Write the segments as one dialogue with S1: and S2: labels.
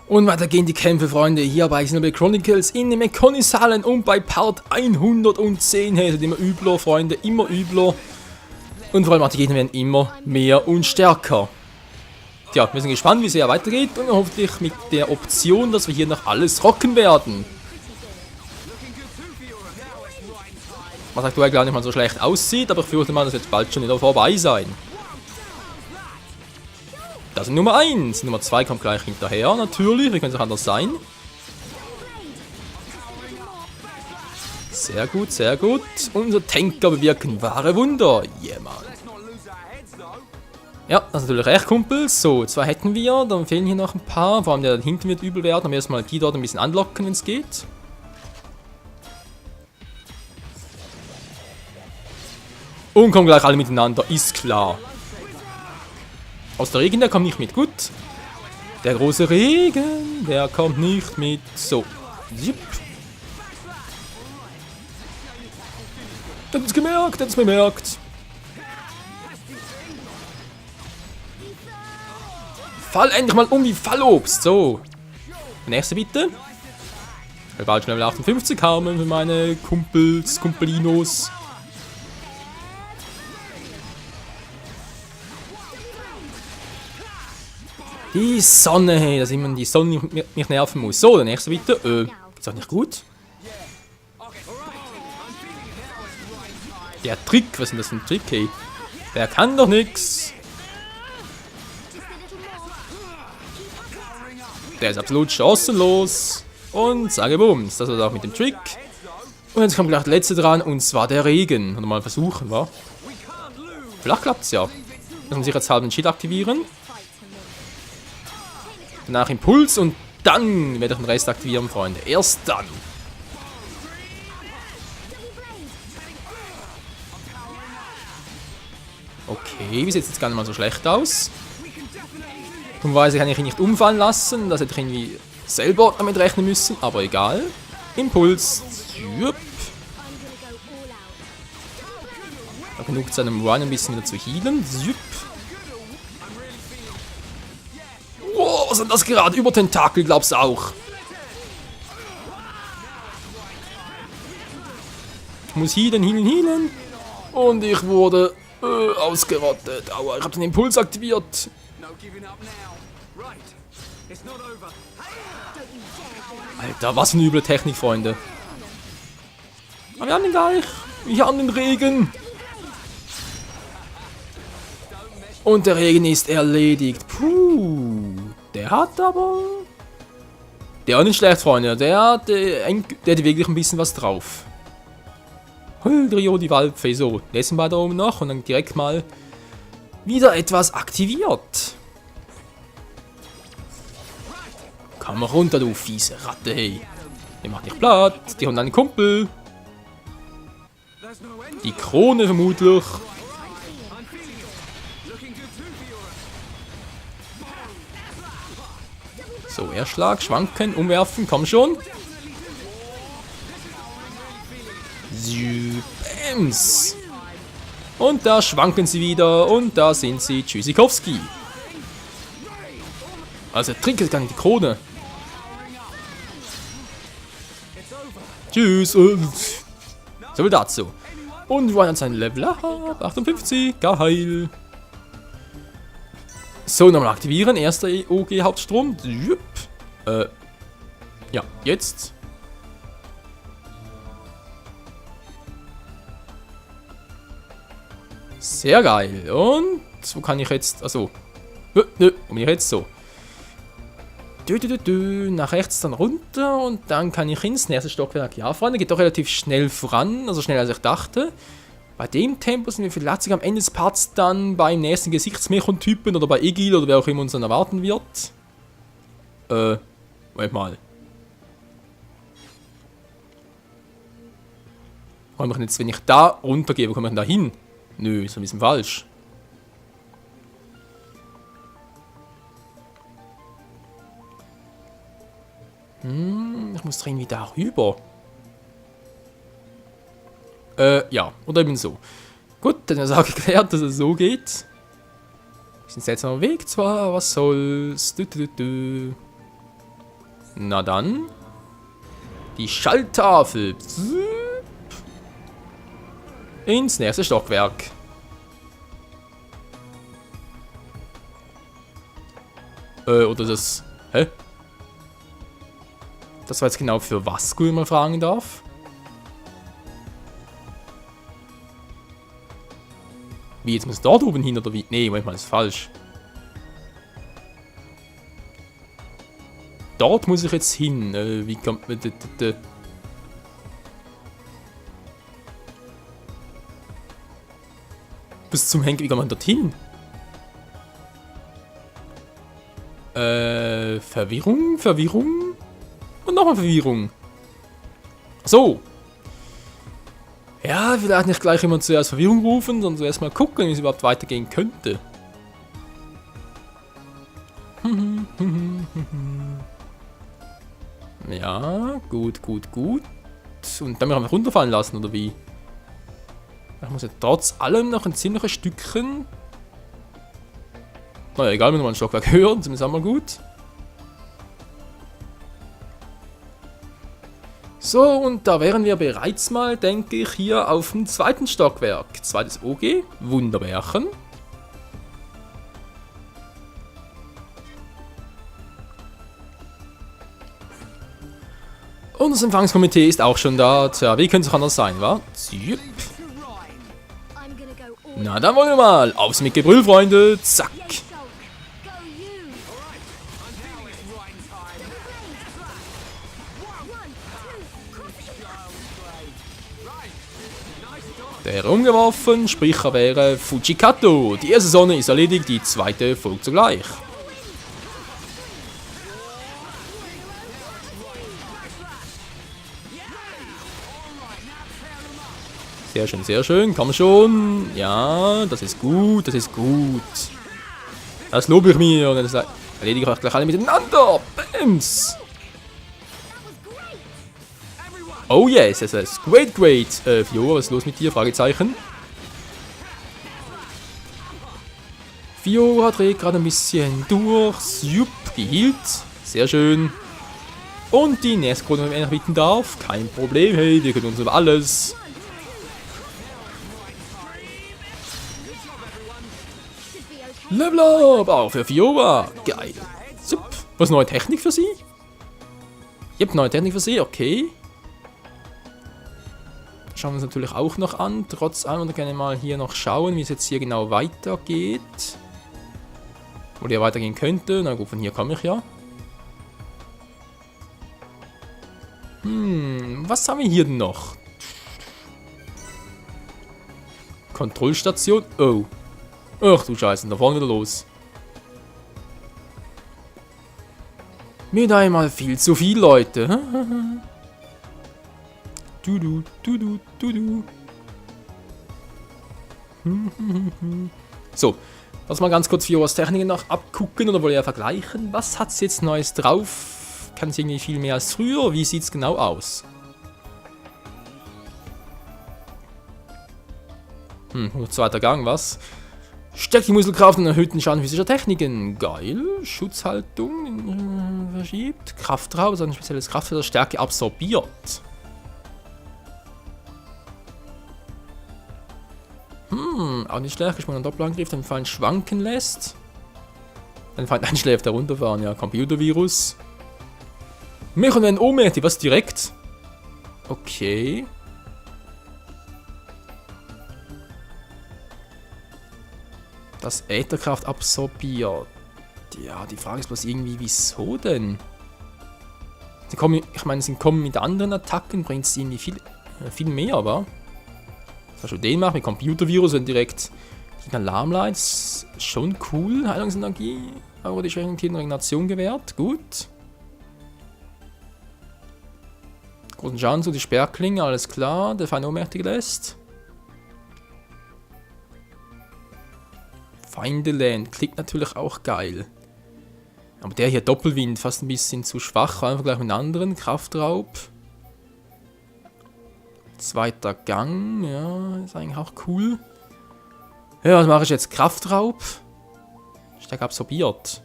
S1: Und weiter gehen die Kämpfe, Freunde, hier bei Xenoblade Chronicles in den Mechonisalen und bei Part 110. Hey, es wird immer übler, Freunde, immer übler. Und vor allem auch die Gegner werden immer mehr und stärker. Tja, wir sind gespannt, wie es hier weitergeht und hoffentlich mit der Option, dass wir hier noch alles rocken werden. Was aktuell gar nicht mal so schlecht aussieht, aber ich fürchte mal, das wird bald schon wieder vorbei sein. Das ist Nummer 1. Nummer 2 kommt gleich hinterher, natürlich. Wie könnte es auch anders sein? Sehr gut, sehr gut. Unser Tanker bewirken wahre Wunder. Yeah, man. Ja, das ist natürlich recht, Kumpels. So, 2 hätten wir. Dann fehlen hier noch ein paar. Vor allem der da hinten wird übel werden. Dann wir erstmal die dort ein bisschen anlocken, wenn es geht. Und kommen gleich alle miteinander, ist klar. Aus der Regen, der kommt nicht mit. Gut. Der große Regen, der kommt nicht mit. So. Jupp. Der hat es gemerkt, der hat es bemerkt. Fall endlich mal um wie Fallobst. So. Nächste bitte. Ich will bald schon Level 58 haben für meine Kumpels, Kumpelinos. Die Sonne, hey, dass immer die Sonne mich nerven muss. So, der nächste bitte. Ist auch nicht gut. Der Trick, was ist denn das für ein Trick, hey? Der kann doch nix. Der ist absolut chancenlos. Und sage Bums, das war auch mit dem Trick. Und jetzt kommt gleich der letzte dran, und zwar der Regen. Und mal versuchen, wa? Vielleicht klappt's ja. Muss man sich jetzt halb den Schild aktivieren. Danach Impuls und dann werde ich den Rest aktivieren, Freunde. Erst dann. Okay, wie sieht es jetzt gar nicht mal so schlecht aus? Dummerweise kann ich ihn nicht umfallen lassen. Das hätte ich irgendwie selber damit rechnen müssen, aber egal. Impuls. Jupp. Genug zu einem Run ein bisschen wieder zu healen. Jupp. Wow, was sind das gerade? Über Tentakel, glaubst du auch? Ich muss healen. Und ich wurde ausgerottet. Aua, ich habe den Impuls aktiviert. Alter, was für eine üble Technik, Freunde. Aber wir haben ihn gleich. Wir haben den Regen. Und der Regen ist erledigt. Puh. Der hat aber... Der auch nicht schlecht, Freunde. Der hat wirklich ein bisschen was drauf. Huldrio, die Waldfee. So, lesen wir da oben noch. Und dann direkt mal wieder etwas aktiviert. Komm mal runter, du fiese Ratte, hey. Der macht dich platt. Die haben einen Kumpel. Die Krone vermutlich. So, Erschlag, schwanken, umwerfen, komm schon. Bams. Und da schwanken sie wieder und da sind sie. Tschüssikowski. Also er trinkt gar nicht die Krone. Tschüss. So viel dazu. Und wir haben sein Level ab. 58. Geil. So, nochmal aktivieren. Erster OG-Hauptstrom. Ja, jetzt. Sehr geil. Und wo kann ich jetzt... Achso. Wo bin ich jetzt so? Nach rechts dann runter und dann kann ich ins nächste Stockwerk. Ja, Freunde, geht doch relativ schnell voran. Also schneller als ich dachte. Bei dem Tempo sind wir vielleicht am Ende des Parts dann beim nächsten Gesichtsmechon-Typen oder bei Egil oder wer auch immer uns dann erwarten wird. Moment mal. Komme ich jetzt, wenn ich da runtergehe, wo komme ich denn da hin? Nö, ist ein bisschen falsch. Ich muss irgendwie da rüber. Ja, oder eben so. Gut, dann ist auch geklärt, dass es so geht. Ist ein seltsamer Weg zwar, was soll's. Na dann. Die Schalltafel. Ins nächste Stockwerk. Oder das... Hä? Das war jetzt genau für was, wenn man fragen darf. Wie, jetzt muss dort oben hin oder wie? Nee, manchmal ist falsch. Dort muss ich jetzt hin. Wie kommt man... Bis zum Henker, wie kommt man dorthin? Verwirrung, Verwirrung. Und nochmal Verwirrung. So. Ja, vielleicht nicht gleich immer zuerst Verwirrung rufen, sondern zuerst mal gucken, wie es überhaupt weitergehen könnte. Ja, gut, gut, gut. Und dann einfach runterfallen lassen, oder wie? Ich muss ja trotz allem noch ein ziemliches Stückchen... Naja, egal, wenn wir mal ein Stockwerk hören, zumindest einmal gut. So, und da wären wir bereits mal, denke ich, hier auf dem zweiten Stockwerk. Zweites OG, Wunderbärchen. Und das Empfangskomitee ist auch schon da. Tja, wie könnte es anders sein, wa? Zip. Na, dann wollen wir mal. Aufs mit Gebrüll, Freunde. Zack. Der herumgeworfen, sprich er wäre Fujikato. Die erste Sonne ist erledigt, die zweite folgt sogleich. Sehr schön, komm schon. Ja, das ist gut, das ist gut. Das lobe ich mir und dann erledige ich euch gleich alle miteinander. Bams. Oh yes, es ist great. Fiora, was ist los mit dir? Fragezeichen. Fiora dreht gerade ein bisschen durch. Jupp, geheilt. Sehr schön. Und die nächste Krone, wenn ich noch bitten darf. Kein Problem, hey, wir können uns über alles. Level up, auch für Fiora. Geil. Zup. Was, neue Technik für sie? Yep, neue Technik für sie, okay. Schauen wir uns natürlich auch noch an. Trotz allem, und gerne mal hier noch schauen, wie es jetzt hier genau weitergeht. Wo der weitergehen könnte. Na gut, von hier komme ich ja. Was haben wir hier denn noch? Kontrollstation. Oh. Ach du Scheiße, da vorne wieder los. Mit einmal viel zu viel, Leute. So, lass mal ganz kurz Fioras Techniken noch abgucken oder wohl eher vergleichen. Was hat es jetzt Neues drauf? Kann es irgendwie viel mehr als früher? Wie sieht es genau aus? Zweiter Gang, was? Stärkt die Muskelkraft und erhöht den Schaden physischer Techniken. Geil. Schutzhaltung verschiebt. Kraftraum, also ein spezielles Kraftfeld, das Stärke absorbiert. Auch nicht schlecht, ich meine, ein Doppelangriff, den Feind schwanken lässt. Den Feind einschläft, herunterfahren, ja, Computervirus. Mich und wenn ohnmächtig, was direkt? Okay. Das Ätherkraft absorbiert. Ja, die Frage ist bloß irgendwie, wieso denn? Sie kommen, ich meine, sie kommen mit anderen Attacken, bringt es irgendwie viel mehr, aber. Was schon den macht mit Computervirus und direkt den Alarmlight. Schon cool. Heilungsenergie. Aber die schwächenden Tieren Regeneration gewährt. Gut. Großen Schaden zu die Sperrklinge, alles klar. Der Feind ohnmächtig lässt. Feindeland klingt natürlich auch geil. Aber der hier Doppelwind, fast ein bisschen zu schwach. Einfach gleich mit einem anderen. Kraftraub. Zweiter Gang, ja, ist eigentlich auch cool. Ja, was mache ich jetzt? Kraftraub. Stärke absorbiert.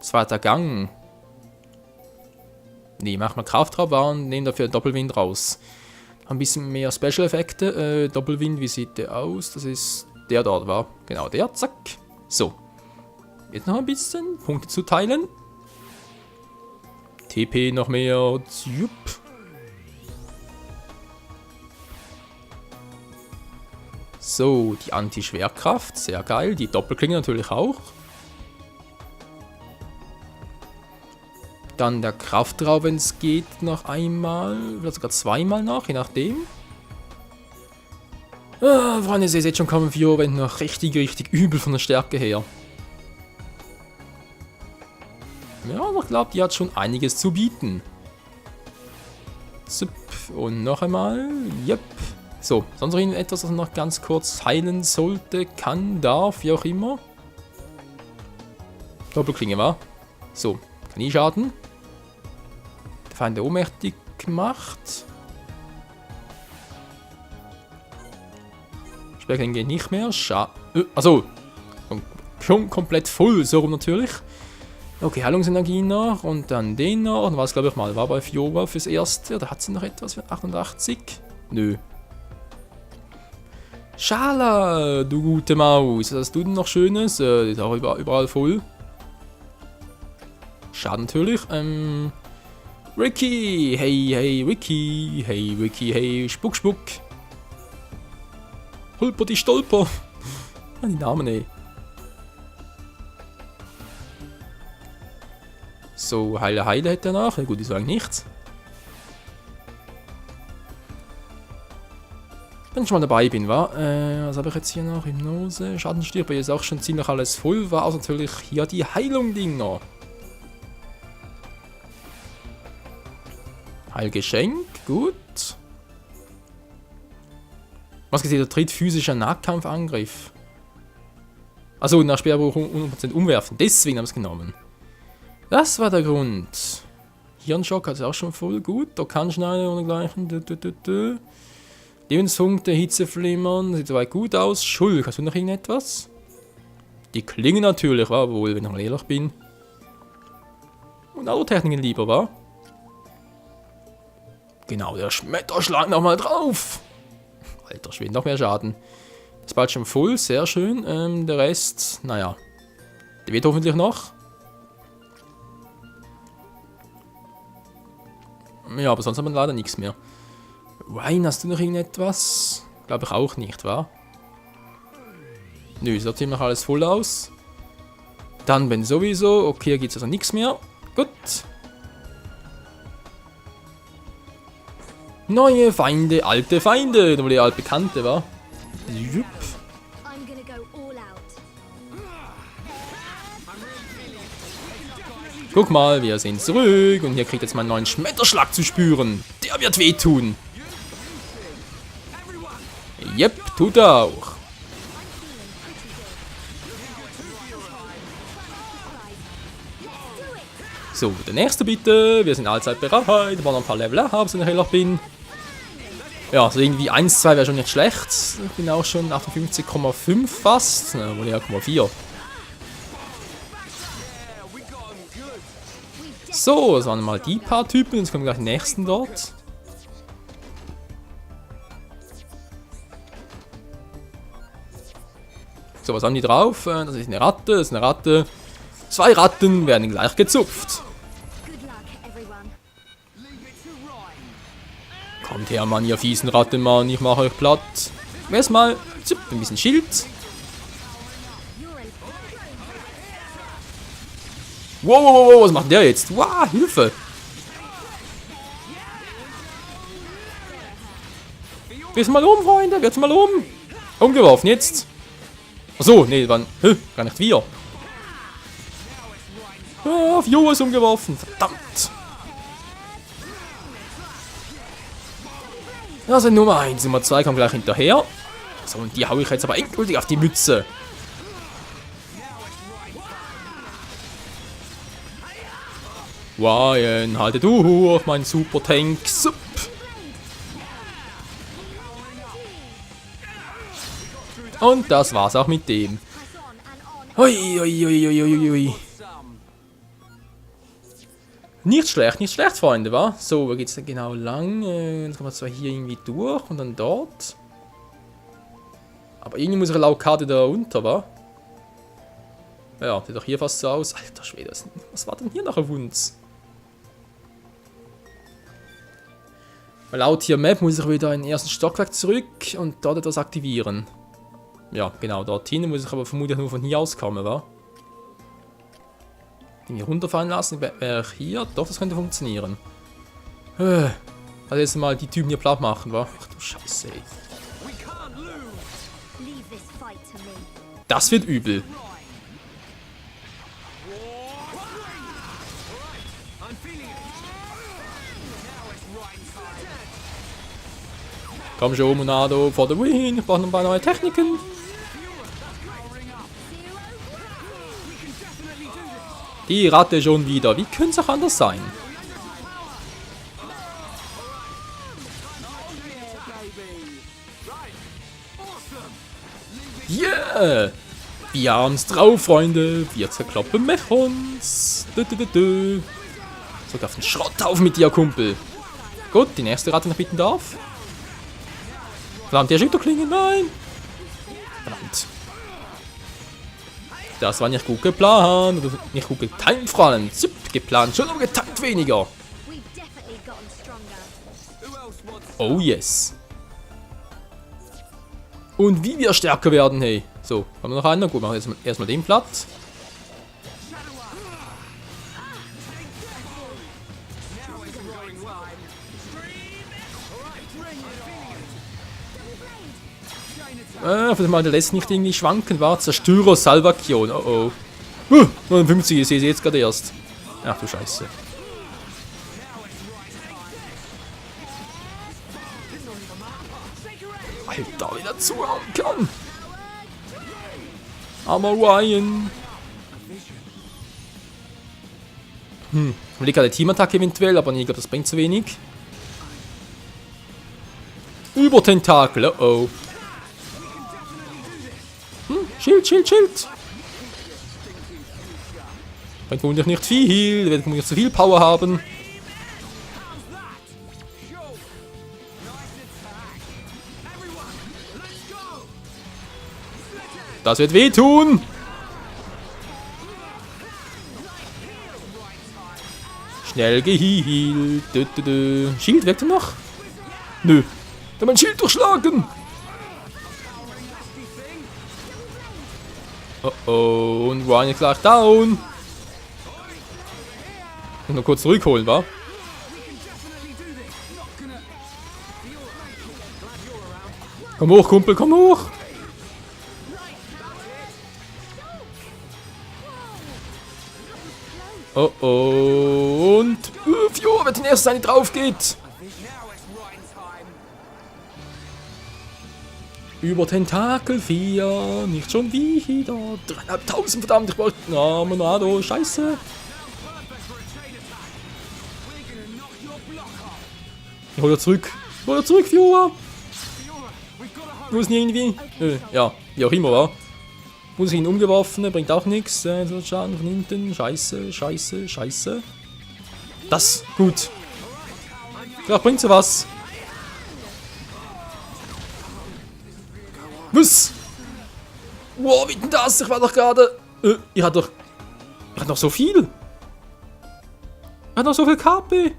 S1: Zweiter Gang. Nee, mach mal Kraftraub und nehmen dafür Doppelwind raus. Ein bisschen mehr Special-Effekte. Doppelwind, wie sieht der aus? Das ist der dort, war. Genau, der. Zack. So. Jetzt noch ein bisschen Punkte zuteilen. TP noch mehr. Jupp. So, die Anti-Schwerkraft. Sehr geil. Die Doppelklinge natürlich auch. Dann der Kraftraum, wenn es geht, noch einmal. Oder sogar zweimal noch, je nachdem. Freunde, ihr seht schon kommen 4 wenn noch richtig übel von der Stärke her. Ja, aber ich glaube, die hat schon einiges zu bieten. Zup. Und noch einmal. Yep. So, sonst noch etwas, das noch ganz kurz heilen sollte, kann, darf, wie auch immer. Doppelklinge, war. So, kann nie schaden. Der Feind ohnmächtig gemacht. Sperrklinge geht nicht mehr. Also, schon komplett voll, so rum natürlich. Okay, Heilungsenergie noch und dann den noch. Und was glaube ich mal, war bei Fiora fürs erste. Oder hat sie noch etwas für 88? Nö. Schala, du gute Maus. Was hast du denn noch Schönes? Die ist auch überall voll. Schade natürlich. Ricky, hey, Ricky. Hey, Ricky, hey, Spuck. Hulper die Stolper. Die Namen, ey. So, Heile hätte er nach. Ja gut, ich sage nichts. Wenn ich mal dabei bin, wa? Was habe ich jetzt hier noch? Hypnose, Schattenstier, hier ist auch schon ziemlich alles voll. War also natürlich hier die Heilung-Dinger. Heilgeschenk, gut. Was gesehen, der tritt physischer Nahkampfangriff. Achso, nach Sperrbruch 100% umwerfen. Deswegen habe ich es genommen. Das war der Grund. Hirnschock hat es auch schon voll gut. Da kann schneiden und dergleichen. Lebenspunkte, Hitzeflimmern, sieht soweit gut aus. Schulk, hast du noch irgendetwas? Die klingen natürlich, wa? Wohl, wenn ich mal ehrlich bin. Und Autotechniken lieber, wa? Genau, der Schmetterschlag nochmal drauf. Alter Schwede, noch mehr Schaden. Das ist bald schon voll, sehr schön. Der Rest, naja. Der wird hoffentlich noch. Ja, aber sonst haben wir leider nichts mehr. Wayne, hast du noch irgendetwas? Glaube ich auch nicht, wa? Nö, sieht ziemlich alles voll aus. Dann bin sowieso. Okay, hier gibt es also nichts mehr. Gut. Neue Feinde, alte Feinde. Nur die altbekannte, wa? Jupp. Guck mal, wir sind zurück. Und hier kriegt jetzt mal einen neuen Schmetterschlag zu spüren. Der wird wehtun. Yep, tut er auch. So, der nächste bitte. Wir sind allzeit bereit. Wir wollen noch ein paar Level haben, so ich ehrlich bin. Ja, also irgendwie 1, 2 wäre schon nicht schlecht. Ich bin auch schon 58,5 fast. Na, wohl 1,4. So, das waren mal die paar Typen. Jetzt kommen gleich die nächsten dort. So, was haben die drauf? Das ist eine Ratte, das ist eine Ratte. 2 Ratten werden gleich gezupft. Kommt her, Mann, ihr fiesen Ratten, Mann. Ich mache euch platt. Erstmal, ein bisschen Schild. Wow, was macht der jetzt? Wow, Hilfe. Wird's mal um, Freunde, wird's mal um. Umgeworfen, jetzt. Achso, nee, waren gar nicht wir. Ah, Fio ist umgeworfen, verdammt. Also Nummer 1, Nummer 2 kommt gleich hinterher. So, und die hau ich jetzt aber endgültig auf die Mütze. Ryan, halte du hoch, mein Super Tank. Sup. Und das war's auch mit dem. Hui. Nicht schlecht, Freunde, wa? So, wo geht's denn genau lang? Jetzt kommen wir zwar hier irgendwie durch und dann dort. Aber irgendwie muss ich laut Karte da unter, wa? Ja, sieht doch hier fast so aus. Alter Schwede, was war denn hier noch auf uns? Laut hier Map muss ich wieder in den ersten Stockwerk zurück und dort etwas aktivieren. Ja, genau, dorthin muss ich aber vermutlich nur von hier aus kommen, wa? Den hier runterfallen lassen, wäre ich hier. Doch, das könnte funktionieren. Also jetzt mal die Typen hier platt machen, wa? Ach du Scheiße, ey. Das wird übel. Komm schon, Monado, for the win. Ich brauche noch ein paar neue Techniken. Die Ratte schon wieder. Wie könnte es auch anders sein? Yeah! Wir haben's drauf, Freunde. Wir zerkloppen Mechons. Sogar auf den Schrotthaufen mit dir, Kumpel. Gut, die nächste Ratte noch bitten darf. Verdammt, der Schütterklinge, nein! Verdammt. Das war nicht gut geplant. Oder nicht gut getimt, vor allem. Geplant, schon aber getimt weniger. Oh yes. Und wie wir stärker werden, hey. So, haben wir noch einen? Gut, machen wir erstmal den platt. Für mal der lässt nicht irgendwie schwanken, war Zerstörer Salvation. Oh oh. 59, ich sehe sie jetzt gerade erst. Ach du Scheiße. Alter, wieder zuhauen kann. Armer Ryan. Ich will gerade Teamattacke eventuell, aber nee, ich glaube, das bringt zu wenig. Übertentakel, oh oh. Schild. Bringt vermutlich nicht viel, wird vermutlich zu viel Power haben. Das wird wehtun. Schnell gehealt. Schild wirkt er noch? Nö. Ich hab mein Schild durchschlagen. Oh oh, und Ryan ist gleich down. Ich muss noch kurz zurückholen, wa? Komm hoch, Kumpel, komm hoch. Oh oh, und Fiora wird den ersten sein, die drauf geht. Über Tentakel 4, nicht schon wieder. 3.500, verdammt, ich brauche... Na, Monado, scheiße. Ich hol zurück, Fiora. Muss nicht irgendwie... ja, wie auch immer, wa? Muss ich ihn umgeworfen, bringt auch nichts. So Schaden von hinten, scheiße. Das, gut. Ja, bringt so was. Was? Wow, wie denn das? Ich war doch gerade... Ich hatte noch so viel. Ich hatte noch so viel KP.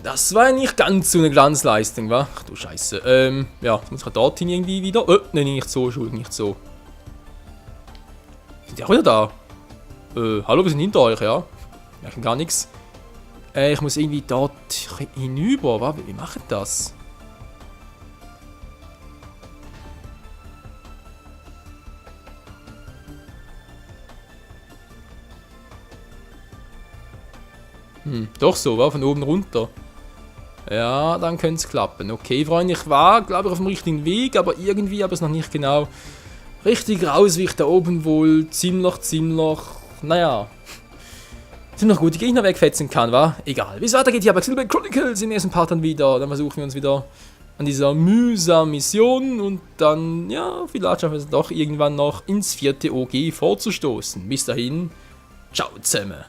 S1: Das war nicht ganz so eine Glanzleistung, wa? Ach du Scheiße. Ja, jetzt muss ich dorthin irgendwie wieder... nein, nicht so, Entschuldigung, nicht so. Sind die auch wieder da? Hallo, wir sind hinter euch, ja? Merken gar nichts. Ich muss irgendwie dort hinüber, wa? Wie mache ich das? Doch so, wa? Von oben runter. Ja, dann könnte es klappen. Okay, Freunde, ich war, glaube ich, auf dem richtigen Weg, aber irgendwie habe ich es noch nicht genau richtig raus, wie ich da oben wohl ziemlich, naja, ziemlich gute Gegner wegfetzen kann, wa? Egal. Wie es weitergeht hier bei Xenoblade Chronicles im nächsten Part dann wieder. Dann versuchen wir uns wieder an dieser mühsamen Mission und dann, ja, vielleicht schaffen wir es doch irgendwann noch ins 4. OG vorzustoßen. Bis dahin, ciao zusammen.